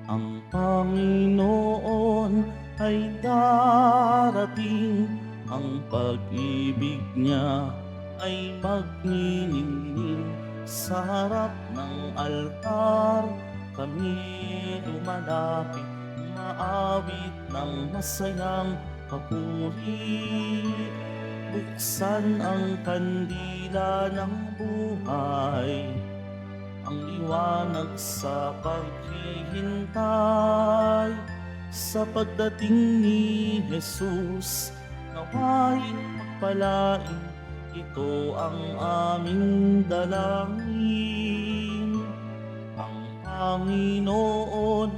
Ang Panginoon ay darating, ang pag-ibig niya ay magniningning. Sa harap ng altar kami lumalapit, maawit ng masayang papuri. Buksan ang kandila ng buhay, ang liwanag sa paghihintay sa pagdating ni Jesus. Nawain pagpalain, ito ang aming dalangin. Ang Panginoon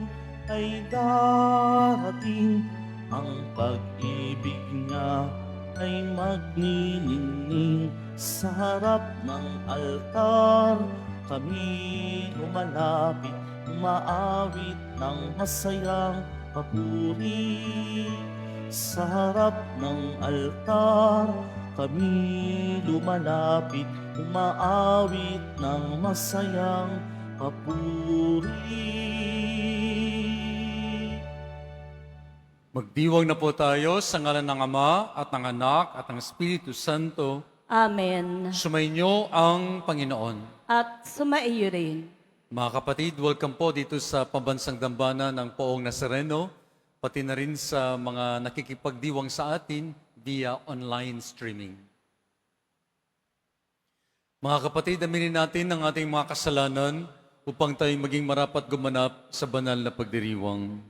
ay darating, ang pag-ibig niya ay magniningning. Sa harap ng altar kami lumalapit, umaawit ng masayang papuri. Sa harap ng altar kami lumalapit, umaawit ng masayang papuri. Magdiwang na po tayo sa ngalan ng Ama at ng Anak at ng Espiritu Santo. Amen. Sumainyo ang Panginoon. At sumaiyo rin. Mga kapatid, welcome po dito sa Pambansang Dambana ng Poong Nazareno, pati na rin sa mga nakikipagdiwang sa atin via online streaming. Mga kapatid, aminin natin ang ating mga kasalanan upang tayo maging marapat gumanap sa banal na pagdiriwang.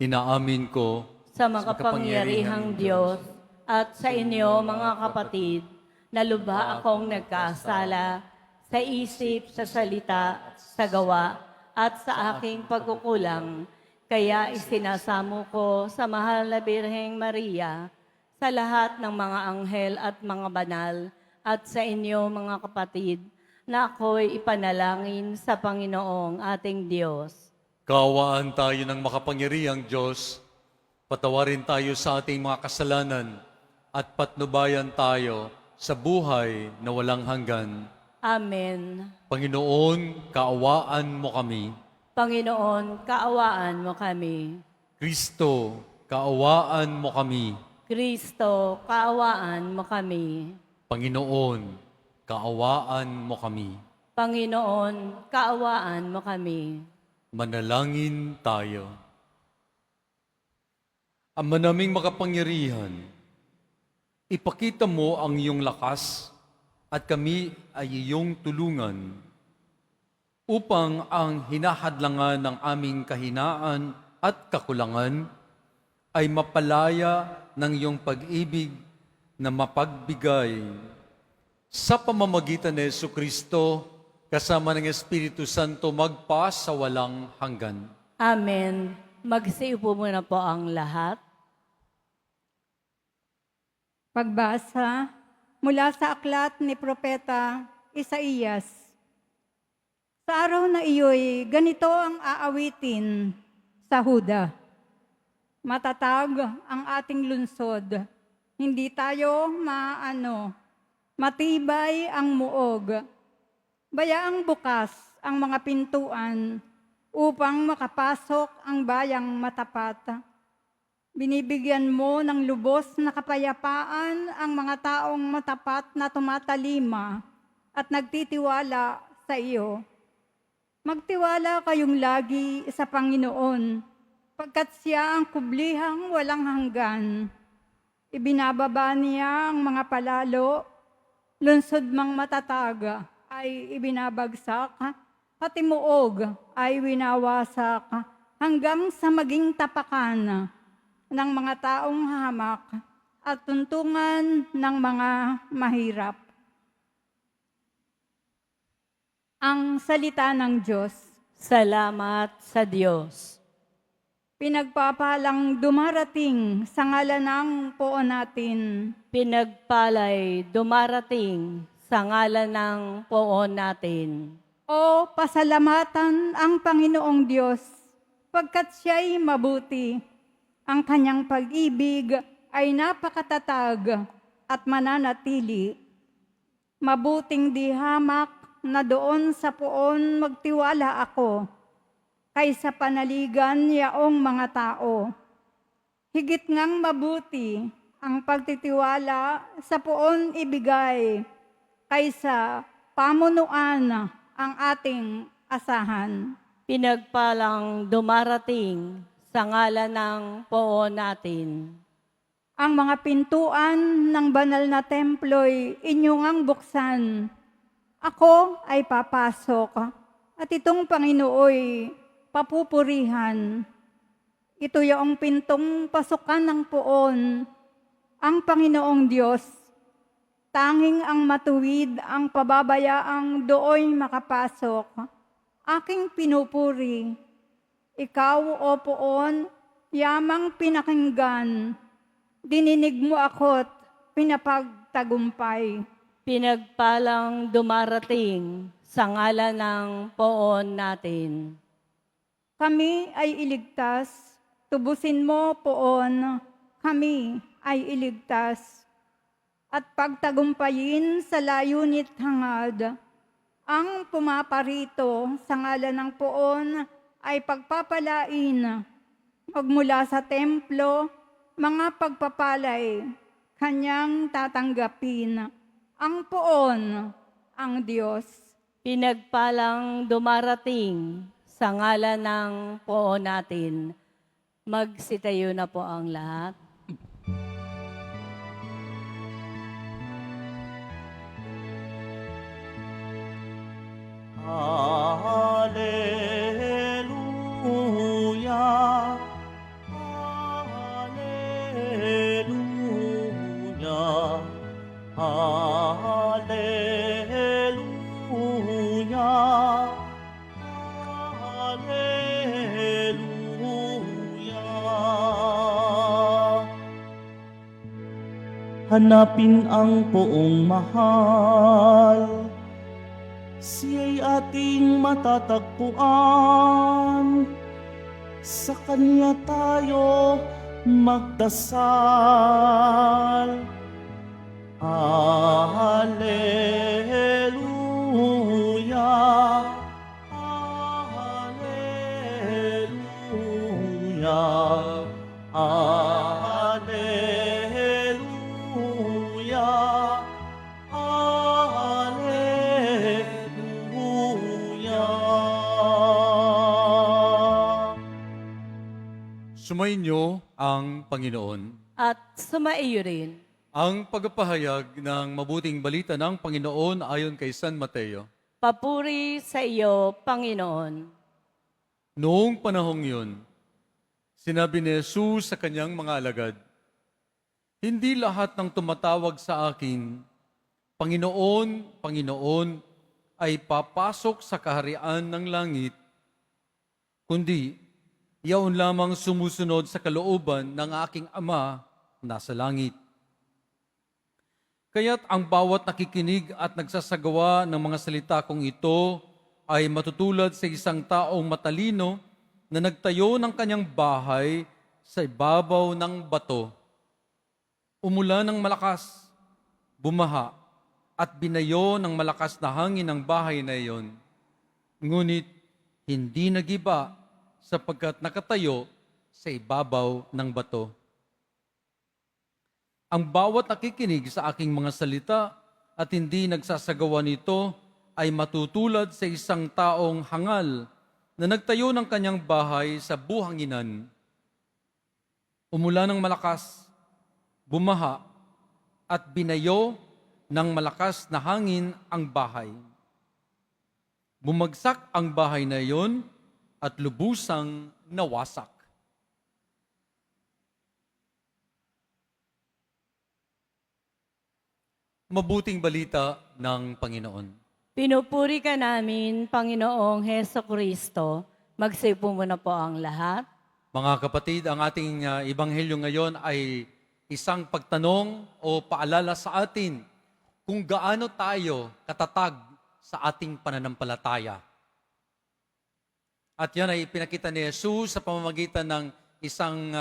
Inaamin ko Sa makapangyarihang Diyos at sa inyo mga kapatid, na lubha akong nagkasala sa isip, sa salita, sa gawa, at sa aking pagkukulang. Kaya isinasamo ko sa mahal na Birheng Maria, sa lahat ng mga anghel at mga banal, at sa inyo mga kapatid, na ako'y ipanalangin sa Panginoong ating Diyos. kaawaan tayo ng makapangyarihang Diyos, patawarin tayo sa ating mga kasalanan at patnubayan tayo sa buhay na walang hanggan. Amen. Panginoon, kaawaan mo kami. Panginoon, kaawaan mo kami. Kristo, kaawaan mo kami. Kristo, kaawaan mo kami. Panginoon, kaawaan mo kami. Panginoon, kaawaan mo kami. Manalangin tayo. Ama naming makapangyarihan, ipakita mo ang iyong lakas at kami ay iyong tulungan upang ang hinahadlangan ng aming kahinaan at kakulangan ay mapalaya ng iyong pag-ibig na mapagbigay sa pamamagitan ni Jesucristo kasama ng Espiritu Santo magpa sa walang hanggan. Amen. Magsiupo muna po ang lahat. Pagbasa mula sa aklat ni Propeta Isaías. Sa araw na iyo'y ganito ang aawitin sa Huda. Matatag ang ating lungsod, hindi tayo matibay ang muog. Bayaang bukas ang mga pintuan upang makapasok ang bayang matapat. Binibigyan mo ng lubos na kapayapaan ang mga taong matapat na tumatalima at nagtitiwala sa iyo. Magtiwala kayong lagi sa Panginoon, pagkat siya ang kublihang walang hanggan. Ibinababa niya ang mga palalo, lungsod mang matatag ay ibinabagsak, pati muog ay winawasak hanggang sa maging tapakan ng mga taong hamak at tuntungan ng mga mahirap. Ang salita ng Diyos. Salamat sa Diyos. Pinagpapalang dumarating sa ngalan ng Poon natin. Pinagpalay dumarating sa ngalan ng Poon natin. O pasalamatan ang Panginoong Diyos, pagkat siya'y mabuti. Ang kanyang pag-ibig ay napakatatag at mananatili. Mabuting di hamak na doon sa poon magtiwala ako kaysa panaligan yaong mga tao. Higit ngang mabuti ang pagtitiwala sa poon ibigay kaysa pamunuan ang ating asahan. Pinagpalang dumarating sa ngalan ng poon natin. Ang mga pintuan ng banal na templo'y inyong ang buksan. Ako ay papasok at itong Panginooy papupurihan. Ito yung pintong pasukan ng poon, ang Panginoong Diyos. Tanging ang matuwid ang pababayaang dooy makapasok. Aking pinupuri, ikaw o poon, yamang pinakinggan. Dininig mo ako't pinapagtagumpay. Pinagpalang dumarating sa ngalan ng poon natin. Kami ay iligtas, tubusin mo poon, kami ay iligtas. At pagtagumpayin sa layunit hangad, ang pumaparito sa ngalan ng poon ay pagpapalain. Magmula sa templo, mga pagpapalay, kanyang tatanggapin. Ang poon, ang Diyos. Pinagpalang dumarating sa ngalan ng poon natin. Magsitayo na po ang lahat. Hallelujah, Hallelujah, Hallelujah, Hallelujah. Hanapin ang poong mahal, siya'y ating matatagpuan. Sa Kanya tayo magdasal. Hallelujah, Hallelujah, Hallelujah, Hallelujah. Sumainyo ang Panginoon. At sumaiyo rin. Ang pagpapahayag ng mabuting balita ng Panginoon ayon kay San Mateo. Papuri sa iyo, Panginoon. Noong panahong yun, sinabi ni Jesus sa kanyang mga alagad, "Hindi lahat ng tumatawag sa akin, Panginoon, Panginoon, ay papasok sa kaharian ng langit, kundi yaon lamang sumusunod sa kalooban ng aking Ama nasa langit. Kaya't ang bawat nakikinig at nagsasagawa ng mga salita kong ito ay matutulad sa isang taong matalino na nagtayo ng kanyang bahay sa ibabaw ng bato. Umulan ng malakas, bumaha, at binayo ng malakas na hangin ang bahay na iyon. Ngunit hindi nagiba sapagkat nakatayo sa ibabaw ng bato. Ang bawat nakikinig sa aking mga salita at hindi nagsasagawa nito ay matutulad sa isang taong hangal na nagtayo ng kanyang bahay sa buhanginan. Umulan ng malakas, bumaha, at binayo ng malakas na hangin ang bahay. Bumagsak ang bahay na iyon at lubusang nawasak." Mabuting balita ng Panginoon. Pinupuri ka namin, Panginoong Heso Kristo. Magsipo muna po ang lahat. Mga kapatid, ang ating ebanghelyo ngayon ay isang pagtanong o paalala sa atin kung gaano tayo katatag sa ating pananampalataya. At yan ay pinakita ni Jesus sa pamamagitan ng isang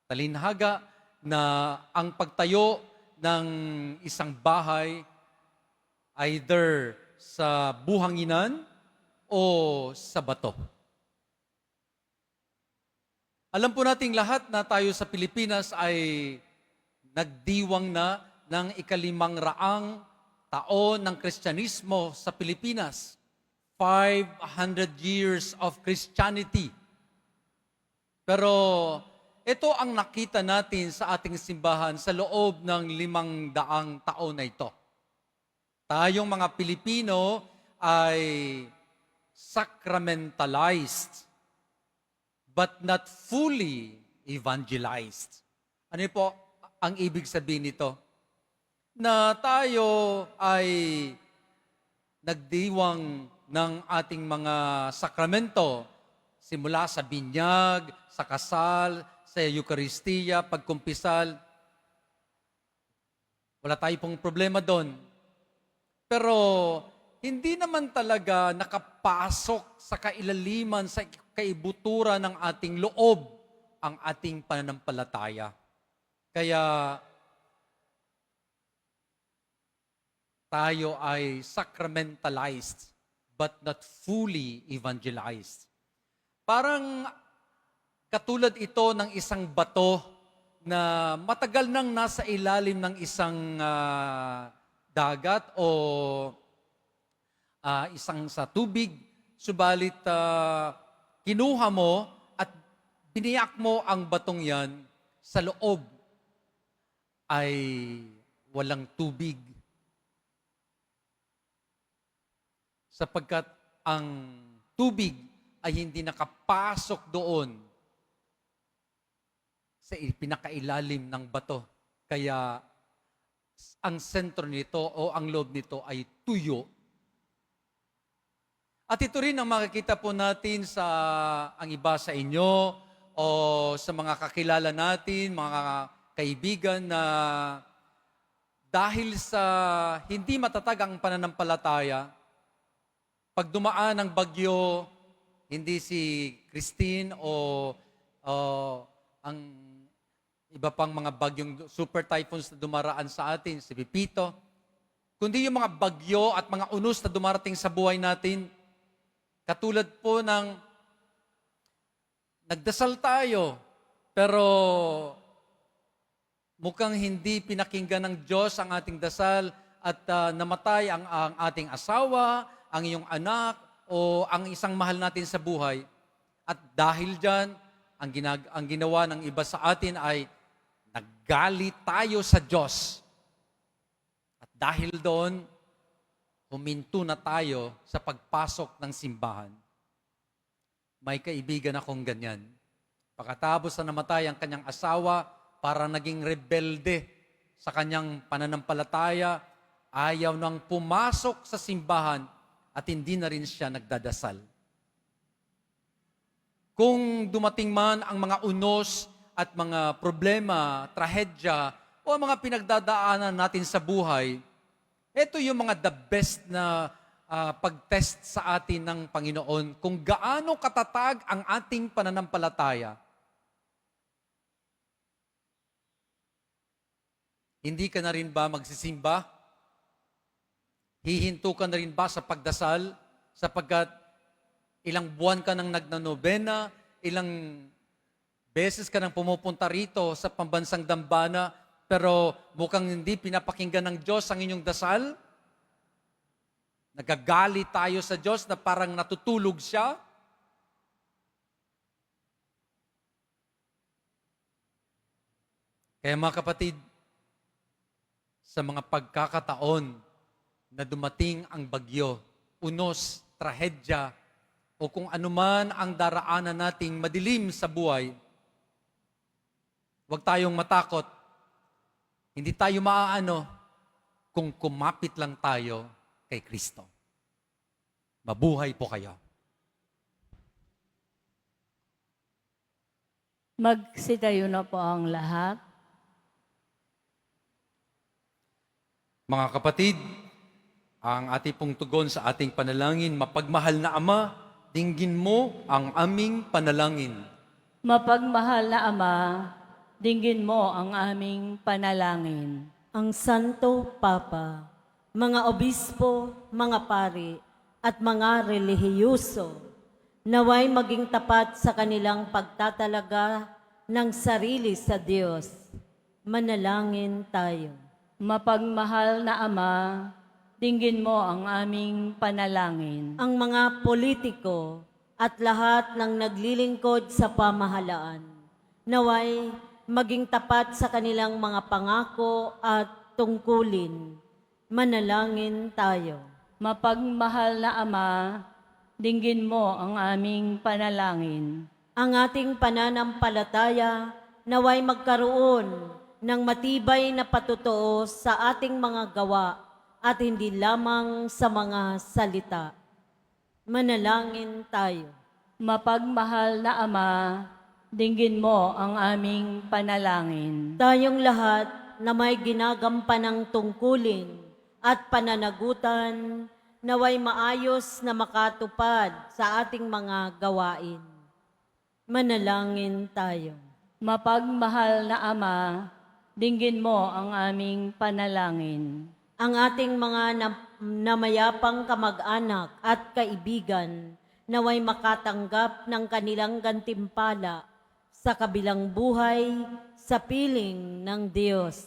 talinhaga na ang pagtayo ng isang bahay either sa buhanginan o sa bato? Alam po nating lahat na tayo sa Pilipinas ay nagdiwang na ng 500 taon ng Kristyanismo sa Pilipinas. 500 years of Christianity. Pero ito ang nakita natin sa ating simbahan sa loob ng 500 taon na ito. Tayong mga Pilipino ay sacramentalized but not fully evangelized. Ano po ang ibig sabihin nito? Na tayo ay nagdiwang ng ating mga sakramento simula sa binyag, sa kasal, sa Eucharistia, pagkumpisal. Wala tayong problema doon. Pero hindi naman talaga nakapasok sa kailaliman, sa kaibuturan ng ating loob ang ating pananampalataya. Kaya tayo ay sacramentalized but not fully evangelized. Parang katulad ito ng isang bato na matagal nang nasa ilalim ng isang dagat o isang sa tubig, subalit kinuha mo at biniyak mo ang batong yan, sa loob ay walang tubig. Sapagkat ang tubig ay hindi nakapasok doon sa pinakailalim ng bato. Kaya ang sentro nito o ang loob nito ay tuyo. At ito rin ang makikita po natin sa ang iba sa inyo o sa mga kakilala natin, mga kaibigan na dahil sa hindi matatag ang pananampalataya, pag dumaan ng bagyo, hindi si Christine o ang iba pang mga bagyong super typhoons na dumaraan sa atin, si Pipito, kundi yung mga bagyo at mga unos na dumarating sa buhay natin, katulad po ng nagdasal tayo, pero mukhang hindi pinakinggan ng Diyos ang ating dasal at namatay ang ating asawa, ang iyong anak, o ang isang mahal natin sa buhay. At dahil dyan, ang ginawa ng iba sa atin ay naggalit tayo sa Diyos. At dahil doon, huminto na tayo sa pagpasok ng simbahan. May kaibigan akong ganyan. Pagkatapos na namatay ang kanyang asawa, para naging rebelde sa kanyang pananampalataya, ayaw nang pumasok sa simbahan at hindi na rin siya nagdadasal. Kung dumating man ang mga unos at mga problema, trahedya, o mga pinagdadaanan natin sa buhay, ito yung mga the best na pag-test sa atin ng Panginoon kung gaano katatag ang ating pananampalataya. Hindi ka na rin ba magsisimba? Hihinto ka na rin ba sa pagdasal? Sapagkat ilang buwan ka nang nagnanobena, ilang beses ka nang pumupunta rito sa pambansang dambana, pero mukhang hindi pinapakinggan ng Diyos ang inyong dasal? Nagagalit tayo sa Diyos na parang natutulog siya? Kaya mga kapatid, sa mga pagkakataon na dumating ang bagyo, unos, trahedya, o kung anuman ang daraanan nating madilim sa buhay, huwag tayong matakot. Hindi tayo maaano kung kumapit lang tayo kay Kristo. Mabuhay po kayo. Magsitayo na po ang lahat. Mga kapatid, ang ating pong tugon sa ating panalangin, mapagmahal na Ama, dinggin mo ang aming panalangin. Mapagmahal na Ama, dinggin mo ang aming panalangin. Ang Santo Papa, mga obispo, mga pari, at mga relihiyuso, naway maging tapat sa kanilang pagtatalaga ng sarili sa Diyos. Manalangin tayo. Mapagmahal na Ama, dinggin mo ang aming panalangin. Ang mga politiko at lahat ng naglilingkod sa pamahalaan, naway maging tapat sa kanilang mga pangako at tungkulin. Manalangin tayo. Mapagmahal na Ama, dinggin mo ang aming panalangin. Ang ating pananampalataya naway magkaroon ng matibay na patutuo sa ating mga gawa at hindi lamang sa mga salita. Manalangin tayo. Mapagmahal na Ama, dinggin mo ang aming panalangin. Tayong lahat na may ginagampanang tungkulin at pananagutan naway maayos na makatupad sa ating mga gawain. Manalangin tayo. Mapagmahal na Ama, dinggin mo ang aming panalangin. Ang ating mga namayapang kamag-anak at kaibigan naway makatanggap ng kanilang gantimpala sa kabilang buhay sa piling ng Diyos.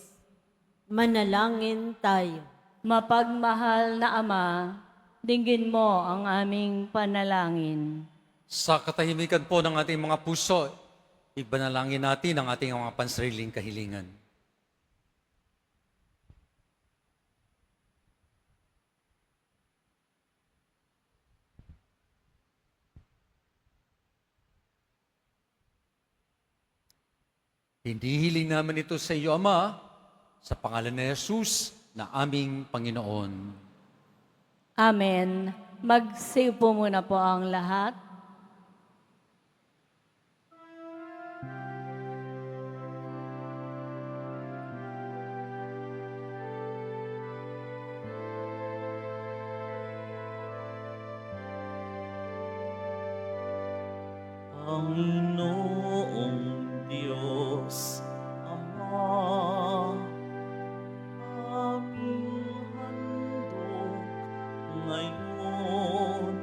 Manalangin tayo. Mapagmahal na Ama, dinggin mo ang aming panalangin. Sa katahimikan po ng ating mga puso, ibanalangin natin ang ating mga pansariling kahilingan. Hindi hiling namin ito sa iyo, Ama, sa pangalan ni Jesus na aming Panginoon. Amen. Magsiupo muna po ang lahat. Panginoong Diyos, Ama, aming handog ngayon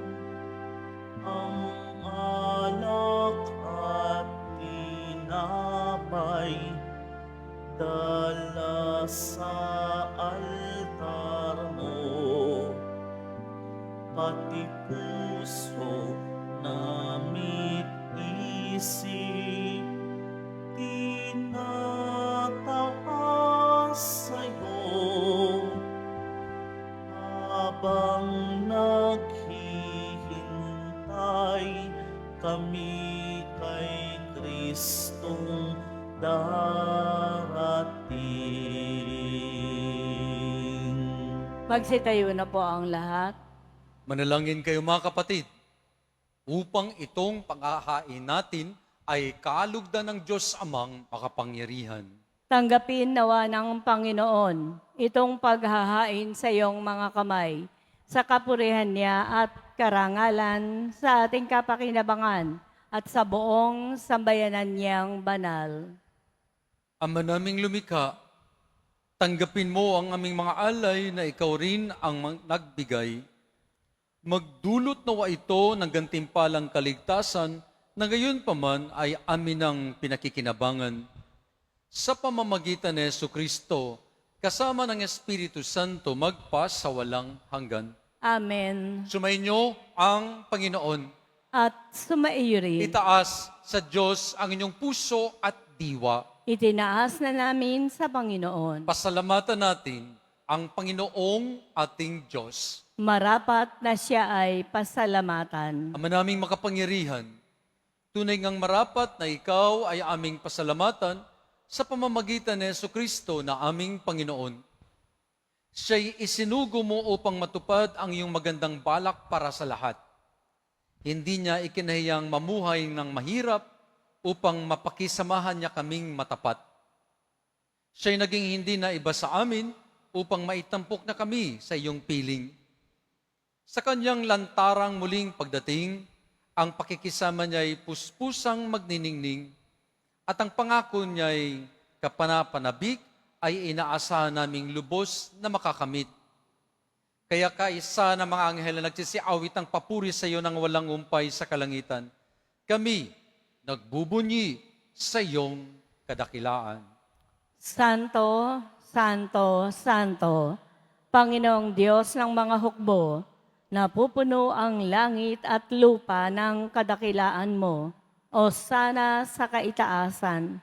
ang alak at tinapay dala sa altar mo, pati puso namit isip tinataas sa'yo habang naghihintay kami kay Kristong darating. Magsitayo na po ang lahat. Manalangin kayo mga kapatid, upang itong panghahain natin ay kalugdan ng Diyos Amang makapangyarihan. Tanggapin nawa ng Panginoon itong paghahain sa iyong mga kamay, sa kapurihan niya at karangalan sa ating kapakinabangan at sa buong sambayanan niyang banal. Ama naming lumikha, tanggapin mo ang aming mga alay na ikaw rin ang nagbigay. Magdulot nawa ito ng gantimpalang kaligtasan na gayon pa man ay amin ang pinakikinabangan. Sa pamamagitan ni Jesucristo, kasama ng Espiritu Santo magpa sa walang hanggan. Amen. Sumainyo ang Panginoon. At sumaiyo rin. Itaas sa Diyos ang inyong puso at diwa. Itinaas na namin sa Panginoon. Pasalamatan natin ang Panginoong ating Diyos. Marapat na siya ay pasalamatan. Ama naming makapangyarihan, tunay ngang marapat na ikaw ay aming pasalamatan sa pamamagitan ni Jesucristo na aming Panginoon. Siya'y isinugo mo upang matupad ang iyong magandang balak para sa lahat. Hindi niya ikinahiyang mamuhay ng mahirap upang mapakisamahan niya kaming matapat. Siya'y naging hindi na iba sa amin upang maitampok na kami sa iyong piling. Sa kanyang lantarang muling pagdating, ang pakikisama niya'y puspusang magniningning at ang pangako niya'y kapanapanabik ay inaasahan naming lubos na makakamit. Kaya kaisa ng mga anghel na nagsisiawit ang papuri sa iyo ng walang umpay sa kalangitan. Kami, nagbubunyi sa iyong kadakilaan. Santo, Santo, Santo, Panginoong Diyos ng mga hukbo, napupuno ang langit at lupa ng kadakilaan mo. O sana sa kaitaasan,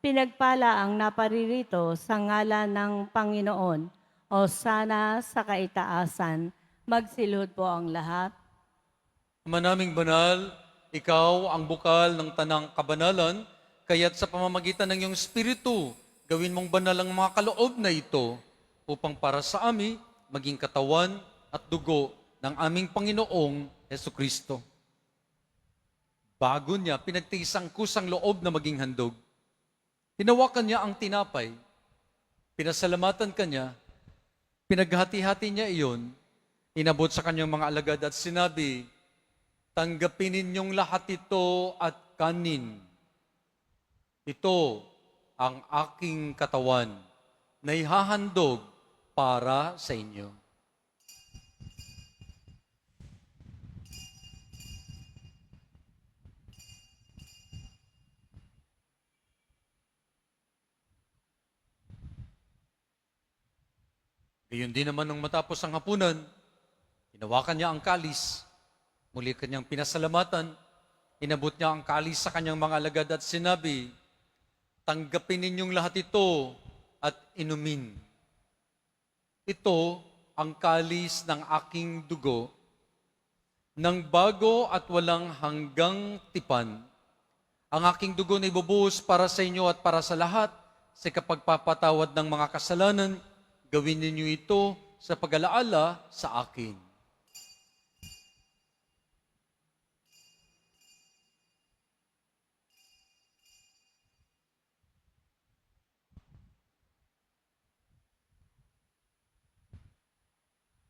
pinagpala ang naparirito sa ngalan ng Panginoon. O sana sa kaitaasan, magsilhod po ang lahat. Ama naming banal, ikaw ang bukal ng tanang kabanalan, kaya't sa pamamagitan ng iyong Espiritu, gawin mong banal ang mga kaloob na ito, upang para sa amin, maging katawan at dugo ng aming Panginoong Hesukristo. Bago niya, pinagtiis ang kusang loob na maging handog. Hinawakan niya ang tinapay, pinasalamatan kanya, pinaghati-hati niya iyon, inabot sa kanyang mga alagad at sinabi, tanggapin ninyong lahat ito at kanin. Ito ang aking katawan na ihahandog para sa inyo. Gayon din naman nung matapos ang hapunan, hinawakan niya ang kalis, muli kanyang pinasalamatan, inabot niya ang kalis sa kanyang mga alagad at sinabi, tanggapin ninyong lahat ito at inumin. Ito ang kalis ng aking dugo, ng bago at walang hanggang tipan. Ang aking dugo na ibubuhos para sa inyo at para sa lahat sa kapagpapatawad ng mga kasalanan. Gawin ninyo ito sa pag-alaala sa akin.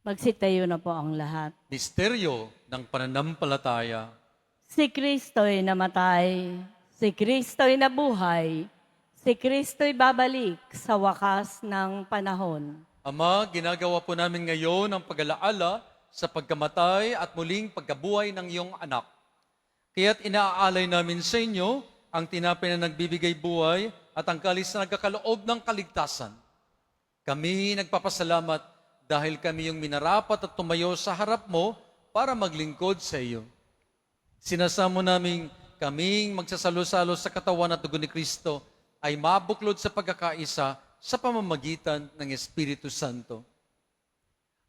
Magsitayo na po ang lahat. Misteryo ng pananampalataya. Si Kristo'y namatay, si Kristo'y nabuhay, si Kristo'y babalik sa wakas ng panahon. Ama, ginagawa po namin ngayon ang pag-alaala sa pagkamatay at muling pagkabuhay ng iyong anak. Kaya't inaalay namin sa inyo ang tinapay na nagbibigay buhay at ang kalis na nagkakaloob ng kaligtasan. Kami nagpapasalamat dahil kami yung minarapat at tumayo sa harap mo para maglingkod sa iyo. Sinasamo namin kaming magsasalo-salo sa katawan at dugo ni Kristo ay mabuklod sa pagkakaisa sa pamamagitan ng Espiritu Santo.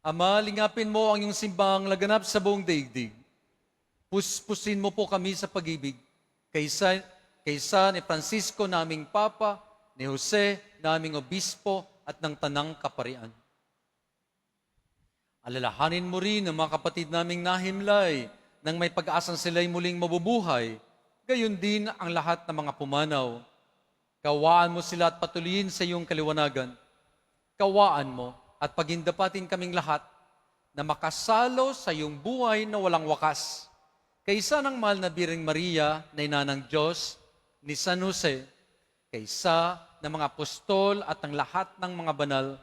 Ama, lingapin mo ang iyong simbahang laganap sa buong daigdig. Puspusin mo po kami sa pag-ibig. Kaysa ni Francisco naming Papa, ni Jose naming Obispo at ng Tanang Kaparian. Alalahanin mo rin ang mga kapatid naming nahimlay nang may pag-asang sila'y muling mabubuhay. Gayon din ang lahat ng mga pumanaw. Kawaan mo sila at patuloyin sa iyong kaliwanagan. Kawaan mo at pagindapatin kaming lahat na makasalo sa iyong buhay na walang wakas. Kaysa ng mahal na Birheng Maria na ina ng Diyos, ni San Jose, kaysa ng mga apostol at ng lahat ng mga banal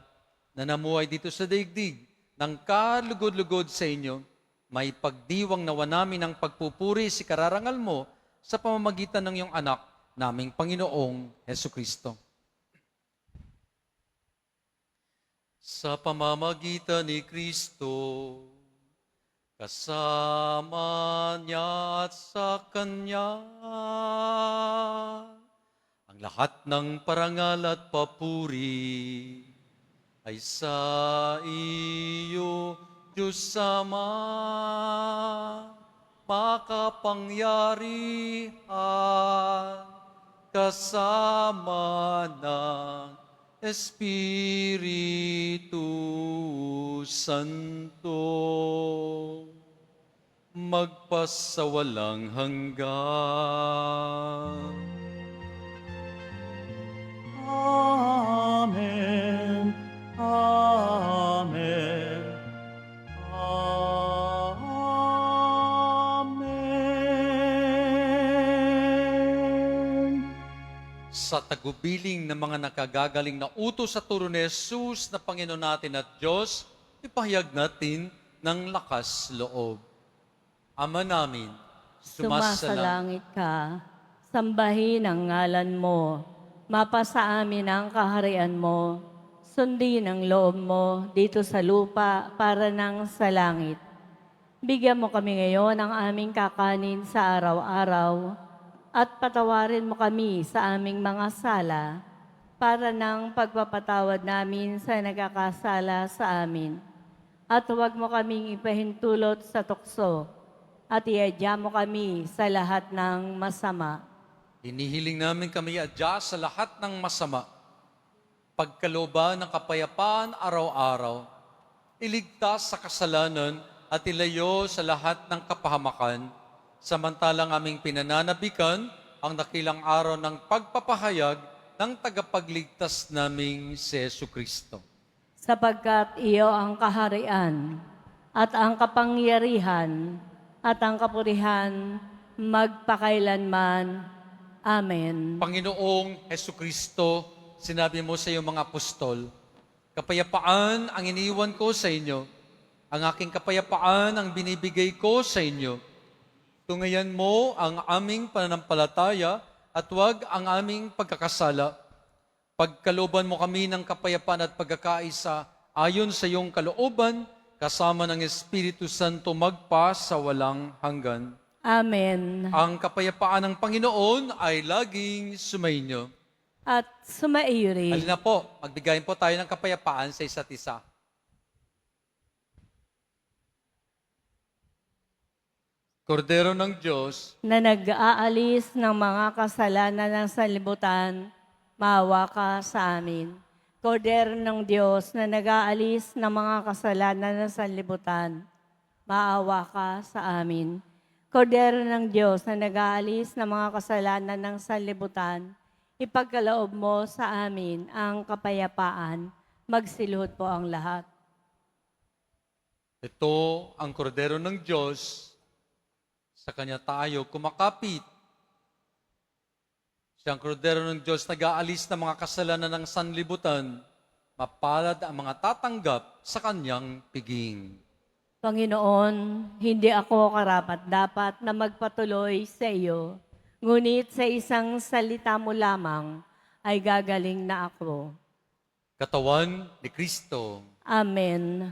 na namuhay dito sa daigdig, ng kalugod-lugod sa inyo, may pagdiwang nawa namin ang pagpupuri si kararangal mo sa pamamagitan ng iyong anak, naming Panginoong Hesukristo. Sa pamamagitan ni Kristo, kasama niya at sa Kanya, ang lahat ng parangal at papuri ay sa iyo, Diyos Ama, makapangyarihan, kasama ng Espiritu Santo, magpasawalang hanggan. Amen. Amen. Amen. Sa tagubiling ng mga nakagagaling na utos sa turo ni Jesus na Panginoon natin at Diyos, ipahayag natin ng lakas loob. Ama namin, Sumasalangit ka, sambahin ang ngalan mo, mapasa amin ang kaharian mo, sundin ang loob mo dito sa lupa para nang sa langit. Bigyan mo kami ngayon ng aming kakanin sa araw-araw at patawarin mo kami sa aming mga sala para nang pagpapatawad namin sa nagkakasala sa amin. At huwag mo kaming ipahintulot sa tukso at iadya mo kami sa lahat ng masama. hinihiling namin kami adya sa lahat ng masama, pagkalooban ng kapayapaan araw-araw, iligtas sa kasalanan at ilayo sa lahat ng kapahamakan, samantalang aming pinananabikan ang dakilang araw ng pagpapahayag ng tagapagligtas naming si Jesucristo. Sapagkat iyo ang kaharian at ang kapangyarihan at ang kapurihan magpakailanman. Amen. Panginoong Jesucristo, sinabi mo sa iyong mga apostol, kapayapaan ang iniwan ko sa inyo, ang aking kapayapaan ang binibigay ko sa inyo. Tungayan mo ang aming pananampalataya at huwag ang aming pagkakasala. Pagkalooban mo kami ng kapayapaan at pagkakaisa ayon sa iyong kalooban, kasama ng Espiritu Santo magpa sa walang hanggan. Amen. Ang kapayapaan ng Panginoon ay laging sumainyo. At sumaiyo rin. Halina po, magbigayin po tayo ng kapayapaan sa isa't isa. Kordero ng Diyos, Na nag-aalis ng mga kasalanan ng sanlibutan, maawa ka sa amin. Kordero ng Diyos na nag-aalis ng mga kasalanan ng sanlibutan, maawa ka sa amin. Kordero ng Diyos na nag-aalis ng mga kasalanan ng sanlibutan, ipagkaloob mo sa amin ang kapayapaan. Magsiluhod po ang lahat. ito ang kordero ng Diyos, sa Kanya tayo kumakapit. Siyang kordero ng Diyos nag-aalis ng mga kasalanan ng sanlibutan, mapalad ang mga tatanggap sa Kanyang piging. Panginoon, hindi ako karapat-dapat na magpatuloy sa iyo, ngunit sa isang salita mo lamang ay gagaling na ako. Katawan ni Kristo. Amen.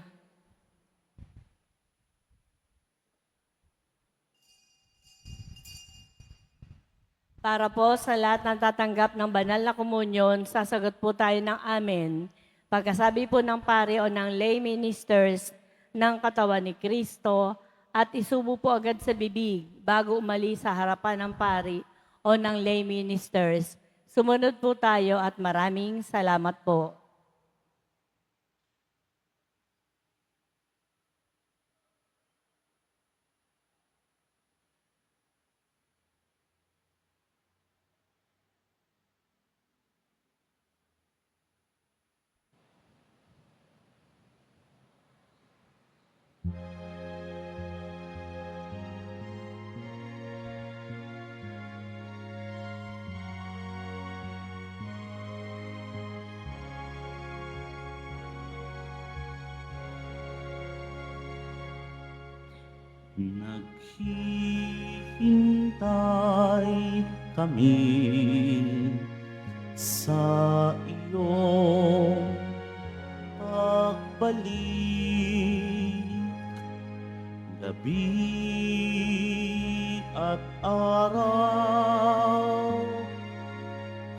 Para po sa lahat ng tatanggap ng banal na komunyon, sasagot po tayo ng amen. Pagkasabi po ng pare o ng lay ministers ng katawan ni Kristo at isubo po agad sa bibig bago umalis sa harapan ng pari o ng lay ministers. Sumunod po tayo at maraming salamat po. Naghihintay kami sa iyong pagbalik. Gabi at araw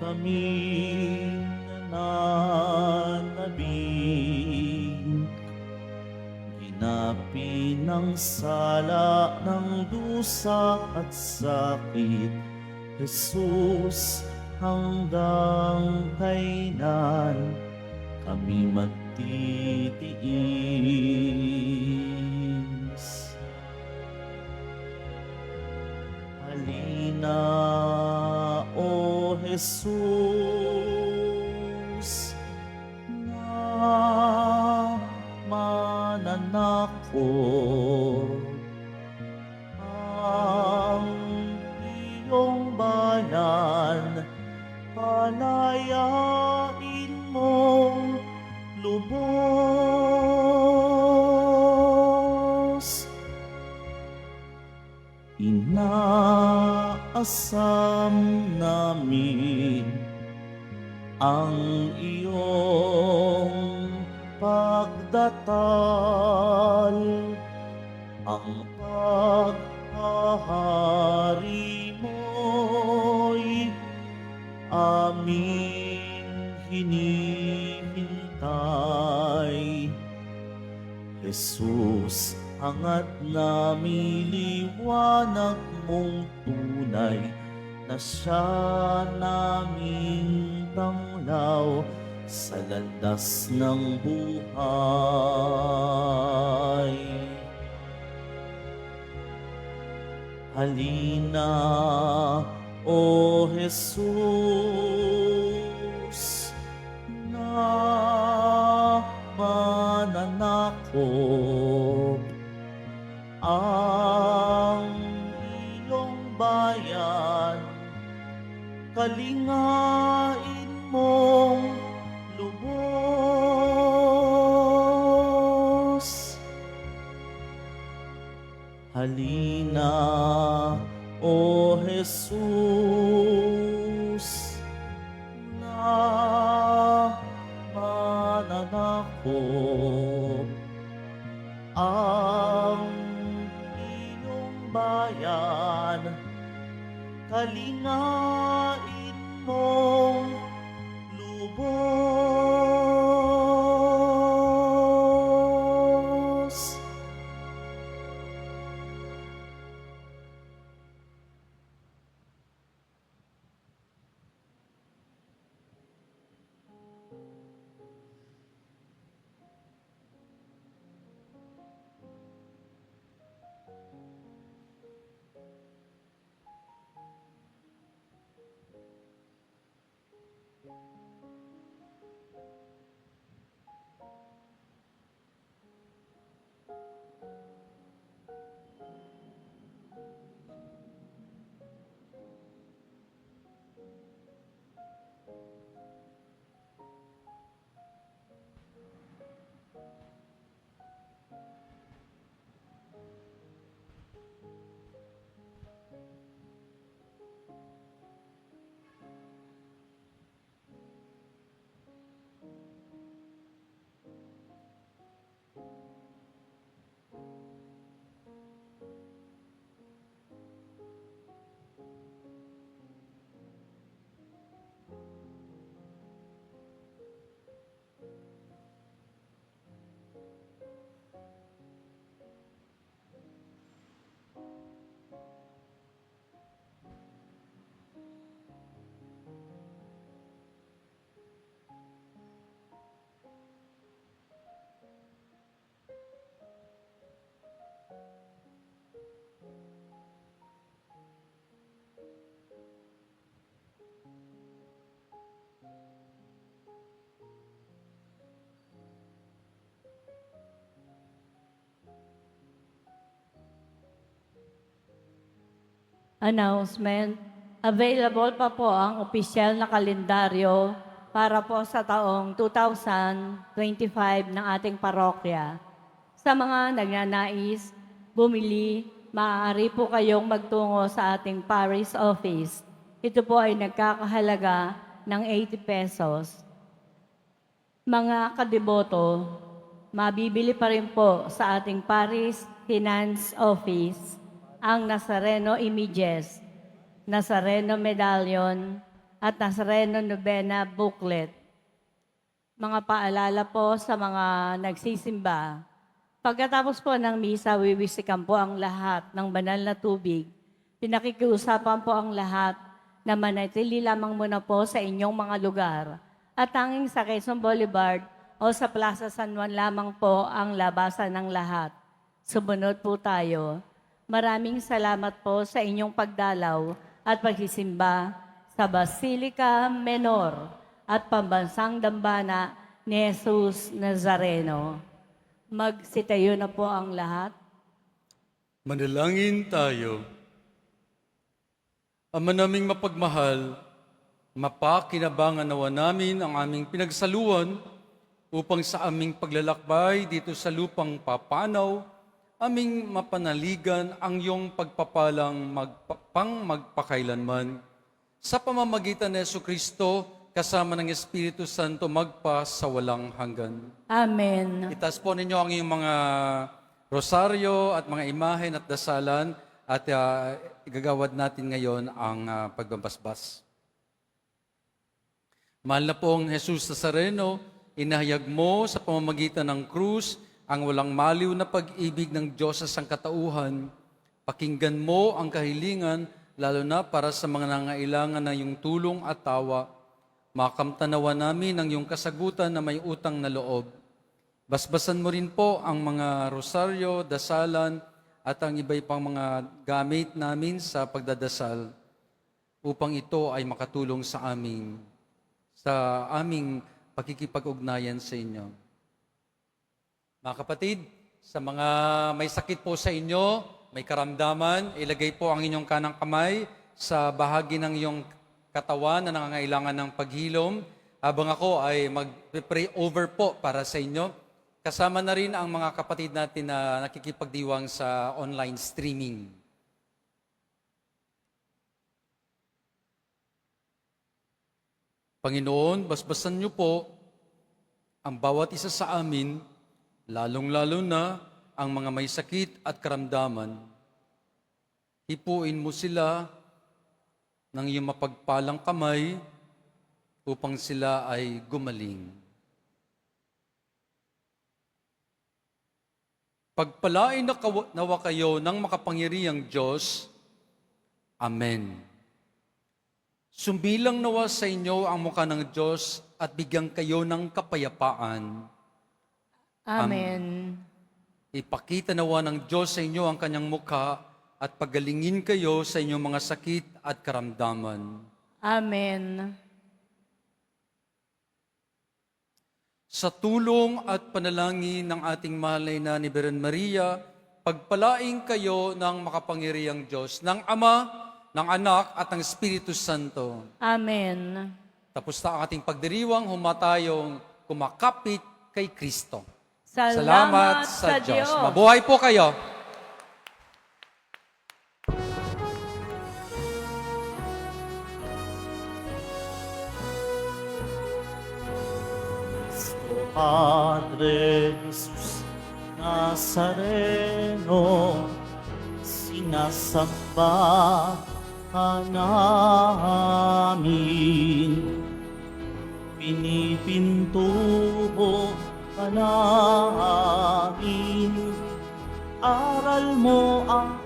kami nananabik. Ginapi ng sala ng dusa at sakit, Jesus, hanggang kailan kami magtitiis. Halina, O Jesus, na mananakot ang iyong bayan, palayain mong lubos. Inaasam namin ang iyong pagdatal, ang paghahari mo'y aming hinihintay. Jesus, hangat namin liwanag mong tunay, na siya naming tanglaw sa landas ng buhay. Halina, O Jesus, na mananakop ang iyong bayan, kalingain mong lubos. Halina, O Jesus, na mananakop ang iyong bayan, kalingain mong lubos. Announcement. Available pa po ang opisyal na kalendaryo para po sa taong 2025 ng ating parokya. Sa mga nagnanais bumili, maaari po kayong magtungo sa ating parish office. Ito po ay nagkakahalaga ng 80 pesos. Mga kadeboto, mabibili pa rin po sa ating parish finance office ang Nazareno Images, Nazareno Medallion, at Nazareno Novena Booklet. Mga paalala po sa mga nagsisimba. Pagkatapos po ng misa, wiwisikan po ang lahat ng banal na tubig. Pinakikiusapan po ang lahat na manatili lamang muna po sa inyong mga lugar. At tanging sa Quezon Boulevard o sa Plaza San Juan lamang po ang labasan ng lahat. Sumunod po tayo. Maraming salamat po sa inyong pagdalaw at pagsisimba sa Basilica Menor at Pambansang Dambana ni Jesus Nazareno. Magsitayo na po ang lahat. Manalangin tayo. Ama naming mapagmahal, mapakinabangan nawa namin ang aming pinagsaluan upang sa aming paglalakbay dito sa lupang papanaw aming mapanaligan ang iyong pagpapalang magpakailanman. Sa pamamagitan ni Jesucristo, kasama ng Espiritu Santo, magpa sa walang hanggan. Amen. Itaas po ninyo ang iyong mga rosaryo at mga imahen at dasalan at igagawad natin ngayon ang pagbabasbas. Mahal na pong Jesus Nazareno, inahayag mo sa pamamagitan ng krus ang walang maliw na pag-ibig ng Diyos sa sangkatauhan. Pakinggan mo ang kahilingan, lalo na para sa mga nangailangan ng iyong tulong at tawa. Makamtanawa namin ang iyong kasagutan na may utang na loob. Basbasan mo rin po ang mga rosaryo, dasalan, at ang iba pang mga gamit namin sa pagdadasal upang ito ay makatulong sa aming pakikipag-ugnayan sa inyo. Mga kapatid, sa mga may sakit po sa inyo, may karamdaman, ilagay po ang inyong kanang kamay sa bahagi ng iyong katawan na nangangailangan ng paghilom, habang ako ay mag-pray over po para sa inyo. Kasama na rin ang mga kapatid natin na nakikipagdiwang sa online streaming. Panginoon, basbasan niyo po ang bawat isa sa amin, lalong-lalo na ang mga may sakit at karamdaman. Hipuin mo sila ng iyong mapagpalang kamay upang sila ay gumaling. Pagpalain nawa kayo ng makapangyarihang Diyos. Amen. Sumbilang nawa sa inyo ang mukha ng Diyos at bigyan kayo ng kapayapaan. Amen. Ipakita nawa ng Diyos sa inyo ang kanyang mukha at pagalingin kayo sa inyong mga sakit at karamdaman. Amen. Sa tulong at panalangin ng ating mahal na ina ni Birhen Maria, pagpalaing kayo ng makapangyarihang Diyos, ng Ama, ng Anak at ng Espiritu Santo. Amen. Tapos na ang ating pagdiriwang, humatayong kumakapit kay Kristo. Salamat sa Diyos. Mabuhay po kayo. Padre Jesus Nazareno, sinasamba ka namin, pinipintuho ka namin, aral mo ang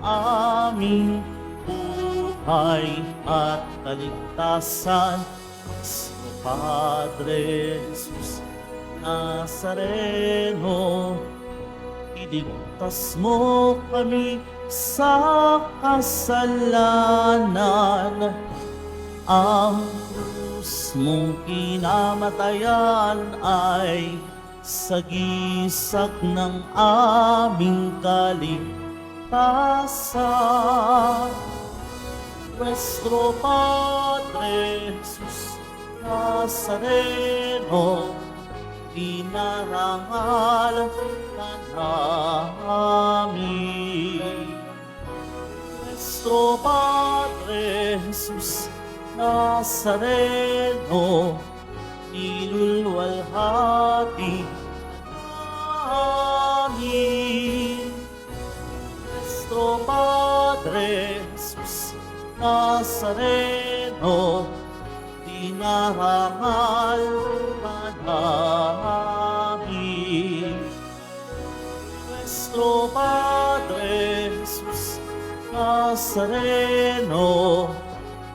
aming buhay at kaligtasan. Padre Jesus Nazareno, iligtas mo kami sa kasalanan. Ang krus mong kinamatayan ay sagisag ng aming kaligtasan. Nuestro Padre Jesus Nazareno, dinarangal ka namin. Nuestro Padre Jesus Nazareno, nilulwalhati namin. Nuestro Padre Jesus Nazareno, dinarangal ka namin. Nuestro Padre Jesus Nazareno,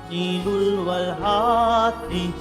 nilulwalhati